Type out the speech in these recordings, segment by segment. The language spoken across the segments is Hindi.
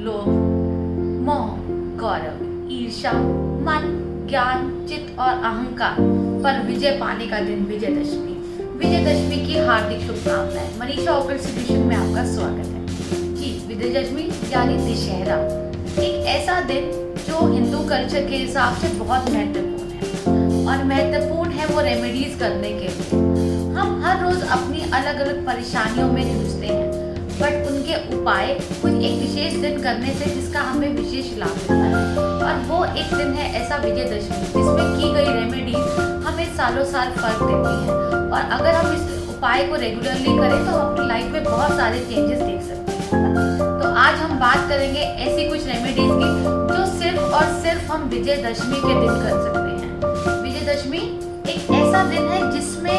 लोभ, मोह, गौरव, ईर्ष्या, मन, ज्ञान, चित्त और अहंकार पर विजय पाने का दिन विजयदशमी। विजयदशमी की हार्दिक शुभकामनाएं। मनीषा ओकर सॉल्यूशन में आपका स्वागत है। जी, विजयदशमी यानी दशहरा एक ऐसा दिन जो हिंदू कल्चर के हिसाब से बहुत महत्वपूर्ण है और महत्वपूर्ण है वो रेमेडीज करने के लिए। हम हर रोज अपनी अलग अलग परेशानियों में जूझते हैं, बट उनके उपाय कुछ एक विशेष दिन करने से जिसका हमें विशेष लाभ मिलता है। और वो एक दिन है ऐसा विजयदशमी जिसमें की गई रेमेडीज हमें सालों साल फर्क देती है। और अगर हम इस उपाय को रेगुलरली करें तो हम अपनी लाइफ में बहुत सारे चेंजेस देख सकते हैं। तो आज हम बात करेंगे ऐसी कुछ रेमेडीज की जो सिर्फ और सिर्फ हम विजयदशमी के दिन कर सकते हैं। विजयदशमी एक ऐसा दिन है जिसमें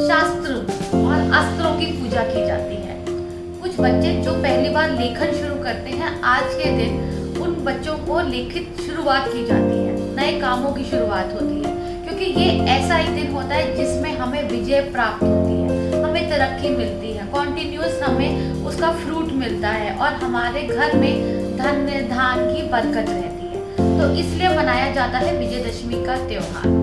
शास्त्र और अस्त्रों की पूजा की जाती है। कुछ बच्चे जो पहली बार लेखन शुरू करते हैं, आज के दिन उन बच्चों को लिखित शुरुआत की जाती है, नए कामों की शुरुआत होती है, क्योंकि ये ऐसा ही दिन होता है जिसमें हमें विजय प्राप्त होती है, हमें तरक्की मिलती है, कॉन्टिन्यूस हमें उसका फ्रूट मिलता है और हमारे घर में धन धान की बरकत रहती है। तो इसलिए मनाया जाता है विजयदशमी का त्योहार।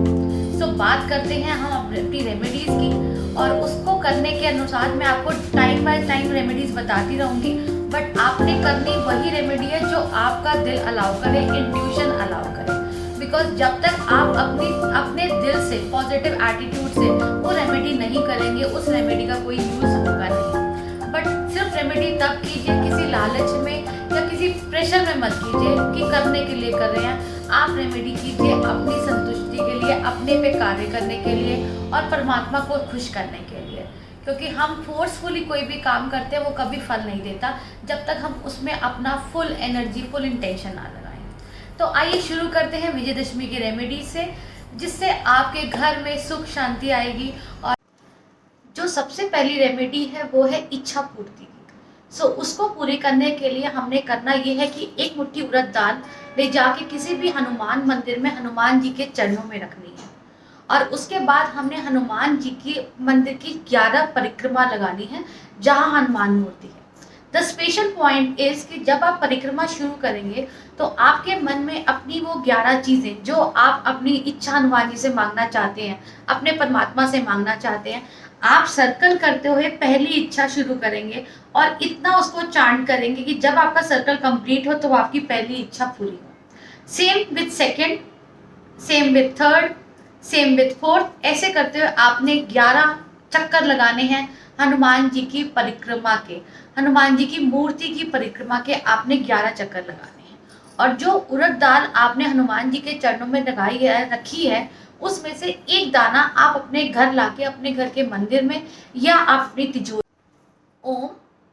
तो बात करते हैं हम अपनी रेमेडीज की, और उसको करने के अनुसार मैं आपको टाइम बाय टाइम रेमेडीज बताती रहूंगी, बट आपने करनी वही रेमेडी है जो आपका दिल अलाउ करे, इंट्यूशन अलाउ करे। बिकॉज जब तक आप अपने दिल से पॉजिटिव एटीट्यूड से वो रेमेडी नहीं करेंगे, उस रेमेडी का कोई यूज होगा नहीं। बट सिर्फ रेमेडी तब कीजिए किसी लालच में या किसी प्रेशर में मत कीजिए कि करने के लिए कर रहे हैं। आप रेमेडी कीजिए अपनी संतुष्टि के लिए, अपने पे कार्य करने के लिए और परमात्मा को खुश करने के लिए। क्योंकि हम फोर्सफुली कोई भी काम करते हैं वो कभी फल नहीं देता जब तक हम उसमें अपना फुल एनर्जी, फुल इंटेंशन ना लगाएं। तो आइए शुरू करते हैं विजयदशमी की रेमेडी से, जिससे आपके घर में सुख शांति आएगी। और जो सबसे पहली रेमेडी है वो है इच्छा पूर्ति की। उसको पूरी करने के लिए हमने करना ये है कि एक मुट्ठी उड़द दाल ले जाके किसी भी हनुमान मंदिर में हनुमान जी के चरणों में रखनी है। और उसके बाद हमने हनुमान जी की मंदिर की 11 परिक्रमा लगानी है जहां हनुमान मूर्ति है। द स्पेशल पॉइंट इज कि जब आप परिक्रमा शुरू करेंगे तो आपके मन में अपनी वो 11 चीजें जो आप अपनी इच्छा हनुमान जी से मांगना चाहते हैं, अपने परमात्मा से मांगना चाहते हैं, आप सर्कल करते हुए पहली इच्छा शुरू करेंगे और इतना उसको चांट करेंगे कि जब आपका सर्कल कंप्लीट हो तो आपकी पहली इच्छा पूरी हो। Same with second, same with third, same with fourth, ऐसे करते हुए आपने 11 चक्कर लगाने हैं हनुमान जी की परिक्रमा के, हनुमान जी की मूर्ति की परिक्रमा के आपने 11 चक्कर लगाने हैं। और जो उड़द दाल आपने हनुमान जी के चरणों में लगाई है, रखी है, उसमें से एक दाना आप अपने घर लाके अपने घर के मंदिर में या आप अपनी तिजोरी, ओम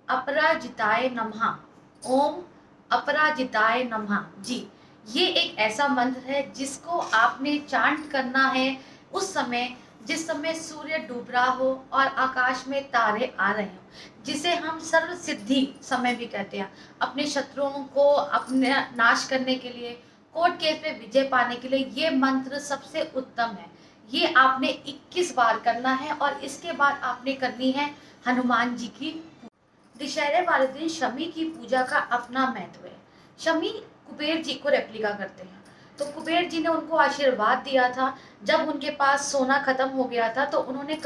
अपराजिताय नमः, ओम अपराजिताय नमः जी, ये एक ऐसा मंत्र है जिसको आपने चांट करना है उस समय जिस समय सूर्य डूब रहा हो और आकाश में तारे आ रहे हो, जिसे हम सर्व सिद्धि समय भी कहते हैं। अपने शत्रुओं को अपने नाश करने के लिए, कोर्ट केस में विजय पाने के लिए ये मंत्र सबसे उत्तम है। ये आपने 21 बार करना है और इसके बाद आपने करनी है हनुमान जी की। दशहरे वाले दिन शमी की पूजा का अपना महत्व है। शमी कुबेर जी को रेप्लिका करते हैं, तो कुबेर जी ने उनको आशीर्वाद दिया था। जब उनके पास सोना खत्म हो गया था तो उन्होंने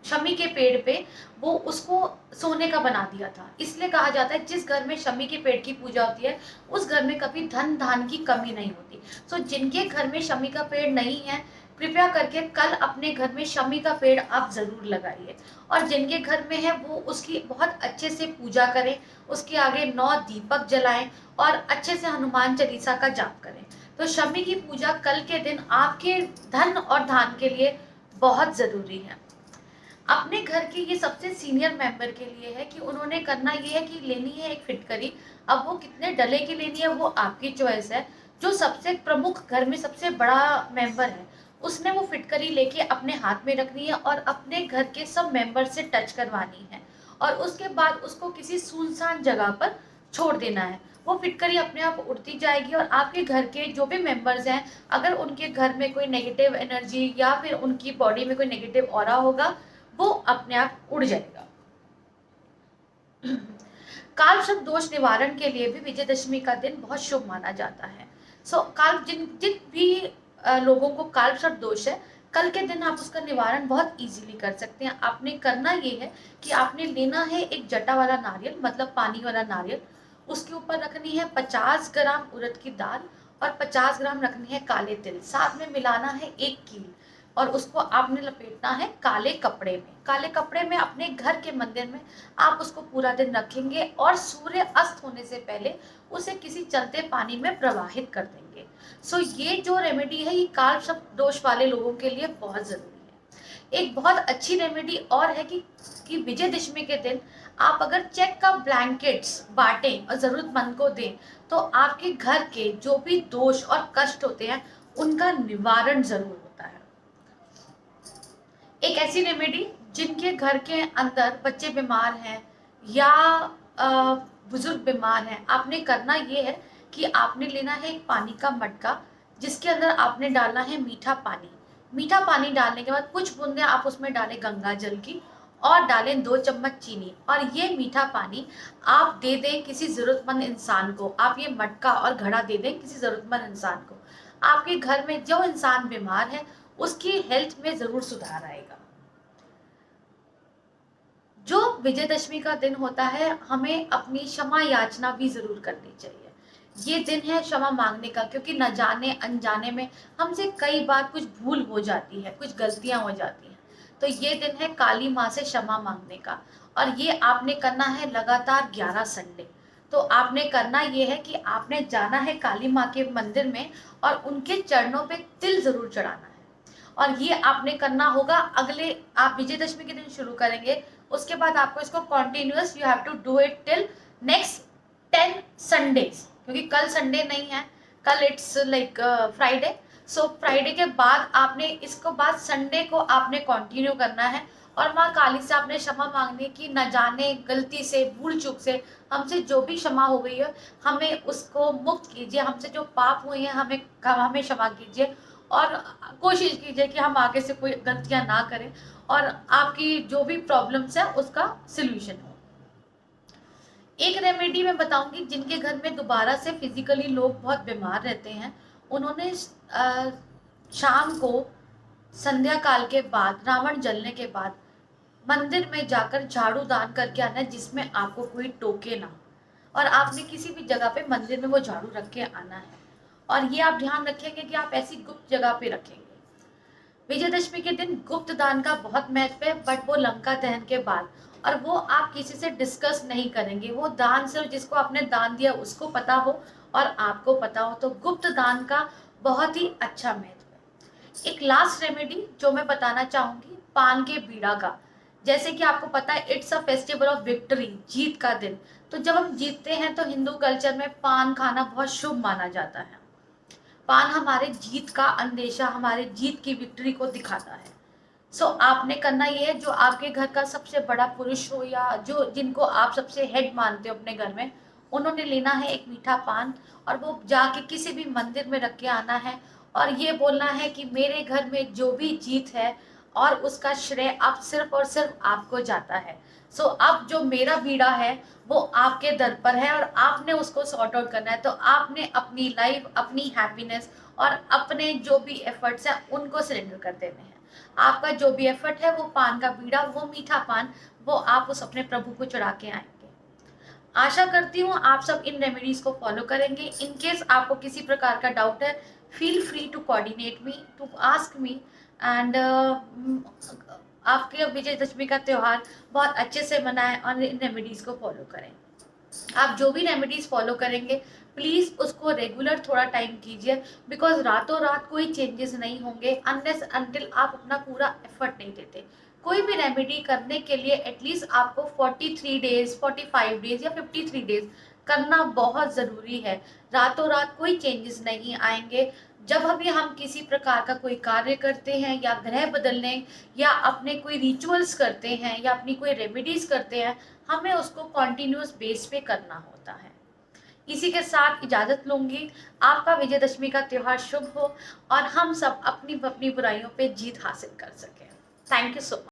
शमी के पेड़ पे वो उसको सोने का बना दिया था। इसलिए कहा जाता है जिस घर में शमी के पेड़ की पूजा होती है उस घर में कभी धन धान की कमी नहीं होती। जिनके घर में शमी का पेड़ नहीं है, कृपया करके कल अपने घर में शमी का पेड़ आप जरूर लगाइए, और जिनके घर में है वो उसकी बहुत अच्छे से पूजा करें, उसके आगे 9 दीपक जलाएं और अच्छे से हनुमान चालीसा का जाप करें। तो शमी की पूजा कल के दिन आपके धन और धान के लिए बहुत जरूरी है। अपने घर के ये सबसे सीनियर मेंबर के लिए है कि उन्होंने करना ये है कि लेनी है एक फिटकरी। अब वो कितने डले की लेनी है वो आपकी चॉइस है। जो सबसे प्रमुख घर में सबसे बड़ा मेंबर है उसने वो फिटकरी लेके अपने हाथ में रखनी है और अपने घर के सब मेंबर से टच करवानी है, और उसके बाद उसको किसी सुनसान जगह पर छोड़ देना है। वो फिटकरी अपने आप उड़ती जाएगी और आपके घर के जो भी मेंबर्स हैं, अगर उनके घर में कोई नेगेटिव एनर्जी या फिर उनकी बॉडी में कोई नेगेटिव ऑरा होगा वो अपने आप उड़ जाएगा। कालसर्प दोष निवारण के लिए भी विजयदशमी का दिन बहुत शुभ माना जाता है। काल जिन जिन भी लोगों को कालसर्प दोष है, कल के दिन आप उसका निवारण बहुत इजीली कर सकते हैं। आपने करना ये है कि आपने लेना है एक जटा वाला नारियल, मतलब पानी वाला नारियल। उसके ऊपर रखनी है 50 ग्राम उड़द की दाल और 50 ग्राम रखनी है काले तिल, साथ में मिलाना है एक कील, और उसको आपने लपेटना है काले कपड़े में। काले कपड़े में अपने घर के मंदिर में आप उसको पूरा दिन रखेंगे और सूर्य अस्त होने से पहले उसे किसी चलते पानी में प्रवाहित कर देंगे। ये जो रेमेडी है ये कालसर्प दोष वाले लोगों के लिए बहुत जरूरी है। एक बहुत अच्छी रेमेडी और है कि विजयदशमी के दिन आप अगर चेक का ब्लैंकेट्स बांटें और जरूरतमंद को दें तो आपके घर के जो भी दोष और कष्ट होते हैं उनका निवारण जरूर होता है। एक ऐसी रेमेडी जिनके घर के अंदर बच्चे बीमार हैं या बुजुर्ग बीमार हैं, आपने करना ये है कि आपने लेना है एक पानी का मटका, जिसके अंदर आपने डालना है मीठा पानी। मीठा पानी डालने के बाद कुछ बूंदे आप उसमें डालें गंगा जल की और डालें 2 चम्मच चीनी, और ये मीठा पानी आप दे दें किसी जरूरतमंद इंसान को। आप ये मटका और घड़ा दे दें किसी जरूरतमंद इंसान को। आपके घर में जो इंसान बीमार है उसकी हेल्थ में जरूर सुधार आएगा। जो विजयदशमी का दिन होता है हमें अपनी क्षमा याचना भी जरूर करनी चाहिए। ये दिन है क्षमा मांगने का, क्योंकि न जाने अनजाने में हमसे कई बार कुछ भूल हो जाती है, कुछ गलतियां हो जाती हैं। तो ये दिन है काली माँ से क्षमा मांगने का, और ये आपने करना है लगातार 11 संडे। तो आपने करना ये है कि आपने जाना है काली माँ के मंदिर में और उनके चरणों पे तिल जरूर चढ़ाना है। और ये आपने करना होगा, अगले आप विजयदशमी के दिन शुरू करेंगे, उसके बाद आपको इसको continuous you have to do it till next 10 Sundays, क्योंकि कल संडे नहीं है, कल इट्स लाइक फ्राइडे। फ्राइडे के बाद आपने इसको बाद संडे को आपने कंटिन्यू करना है, और माँ काली से आपने क्षमा मांगनी की, न जाने गलती से भूल चूक से हमसे जो भी क्षमा हो गई है हमें उसको मुक्त कीजिए, हमसे जो पाप हुए हैं हमें क्षमा कीजिए, और कोशिश कीजिए कि हम आगे से कोई गलतियां ना करें और आपकी जो भी प्रॉब्लम्स है उसका सिल्यूशन हो। एक रेमेडी मैं बताऊंगी जिनके घर में दोबारा से फिजिकली लोग बहुत बीमार रहते हैं, उन्होंने शाम को संध्या काल के बाद रावण जलने के बाद मंदिर में जाकर झाड़ू दान करके आना है, जिसमें आपको कोई टोके ना, और आपने किसी भी जगह पे मंदिर में वो झाड़ू रख के आना है। और ये आप ध्यान रखेंगे कि आप ऐसी गुप्त जगह पे रखेंगे। विजयदशमी के दिन गुप्त दान का बहुत महत्व है, बट वो लंका दहन के बाद, और वो आप किसी से डिस्कस नहीं करेंगे। वो दान सिर्फ जिसको आपने दान दिया उसको पता हो और आपको पता हो। तो गुप्त दान का बहुत ही अच्छा महत्व है। एक लास्ट रेमेडी जो मैं बताना चाहूंगी, पान के बीड़ा का। जैसे कि आपको पता है it's a festival of victory, जीत का दिन। तो जब हम जीतते हैं तो हिंदू कल्चर में पान खाना बहुत शुभ माना जाता है। पान हमारे जीत का अंदेशा, हमारे जीत की विक्ट्री को दिखाता है। आपने करना ये है, जो आपके घर का सबसे बड़ा पुरुष हो या जो जिनको आप सबसे हेड मानते हो अपने घर में, उन्होंने लेना है एक मीठा पान, और वो जाके किसी भी मंदिर में रख के आना है, और ये बोलना है कि मेरे घर में जो भी जीत है और उसका श्रेय अब सिर्फ और सिर्फ आपको जाता है। अब जो मेरा बीड़ा है वो आपके दर पर है और आपने उसको सॉर्ट आउट करना है। तो आपने अपनी लाइफ, अपनी हैप्पीनेस और अपने जो भी एफर्ट्स हैं उनको सरेंडर कर देने हैं। आपका जो भी एफर्ट है वो पान का बीड़ा, वो मीठा पान, वो आप उस अपने प्रभु को चढ़ा के आएंगे। आशा करती हूँ आप सब इन रेमेडीज को फॉलो करेंगे। इन केस आपको किसी प्रकार का डाउट है, feel free to coordinate me, to ask me, and आपके विजयदशमी का त्यौहार बहुत अच्छे से मनाएं और इन रेमेडीज को फॉलो करें। आप जो भी रेमेडीज फॉलो करेंगे प्लीज उसको रेगुलर थोड़ा टाइम कीजिए, बिकॉज रातों रात कोई चेंजेस नहीं होंगे अनलेस अनटिल आप अपना पूरा एफर्ट नहीं देते। कोई भी रेमेडी करने के लिए एटलीस्ट आपको 43 डेज, 45 डेज या 53 डेज करना बहुत ज़रूरी है। रातों रात कोई चेंजेस नहीं आएंगे। जब भी हम किसी प्रकार का कोई कार्य करते हैं या ग्रह बदलने या अपने कोई रिचुअल्स करते हैं या अपनी कोई रेमेडीज करते हैं, हमें उसको कॉन्टिन्यूस बेस पे करना होता है। इसी के साथ इजाज़त लूंगी। आपका विजयदशमी का त्यौहार शुभ हो और हम सब अपनी अपनी बुराइयों पे जीत हासिल कर सकें। Thank you so much.